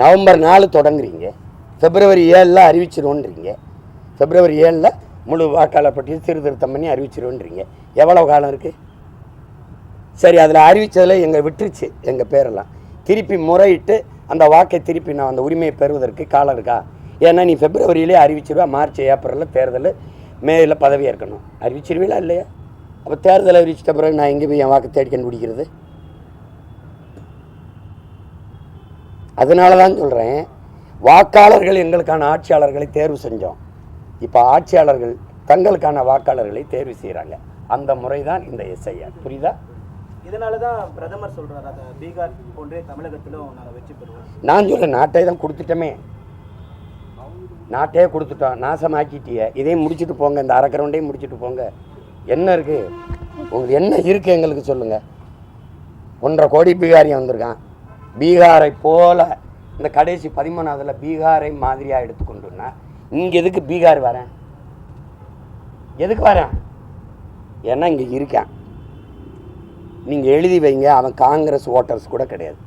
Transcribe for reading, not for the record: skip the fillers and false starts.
November 4 தொடங்குறீங்க, பிப்ரவரி 7 அறிவிச்சிருவோன்றீங்க. பிப்ரவரி 7 முழு வாக்காளர் பட்டியல் சீர்திருத்தம் பண்ணி அறிவிச்சிருவோன்றீங்க. எவ்வளோ காலம் இருக்குது? சரி, அதில் அறிவித்ததில் எங்கள் விட்டுருச்சு எங்கள் பேரெல்லாம். திருப்பி முறையிட்டு அந்த வாக்கை திருப்பி நான் அந்த உரிமையை பெறுவதற்கு காலம் இருக்கா? ஏன்னா நீ பிப்ரவரியிலே அறிவிச்சிருவா, மார்ச் ஏப்ரலில் தேர்தல், மேல பதவி ஏற்கணும். அறிவிச்சிருவீங்களா இல்லையா? அப்போ தேர்தல் அறிவிச்சிட்ட பிறகு நான் எங்கே போய் என் வாக்கு தேடி கண்டுபிடிக்கிறது? அதனால தான் சொல்கிறேன், வாக்காளர்கள் எங்களுக்கான ஆட்சியாளர்களை தேர்வு செஞ்சோம். இப்போ ஆட்சியாளர்கள் தங்களுக்கான வாக்காளர்களை தேர்வு செய்கிறாங்க. அந்த முறை தான் இந்த எஸ்ஐஆர். புரியுதா? இதனால தான் பிரதமர் சொல்கிறார், அதை பீகார் போன்றே தமிழகத்திலும் நாங்கள் வெற்றி பெறுவோம். நான் சொல்ல நாட்டை தான் கொடுத்துட்டோமே, நாட்டே கொடுத்துட்டோம், நாசமாக்கிட்டிய. இதையும் முடிச்சுட்டு போங்க, இந்த அரக்கரவுண்டையும் முடிச்சுட்டு போங்க. என்ன இருக்குது உங்களுக்கு? என்ன இருக்குது எங்களுக்கு சொல்லுங்கள். 1.5 கோடி பீகாரியம் வந்திருக்கான். பீகாரை போல இந்த கடைசி 13ஆவதுல பீகாரை மாதிரியாக எடுத்துக்கொண்டுன்னா இங்கே எதுக்கு பீகார் வரேன்? எதுக்கு வரேன்? ஏன்னா இங்கே இருக்கேன். நீங்கள் எழுதி வைங்க, அவன் காங்கிரஸ் ஓட்டர்ஸ் கூட கிடையாது.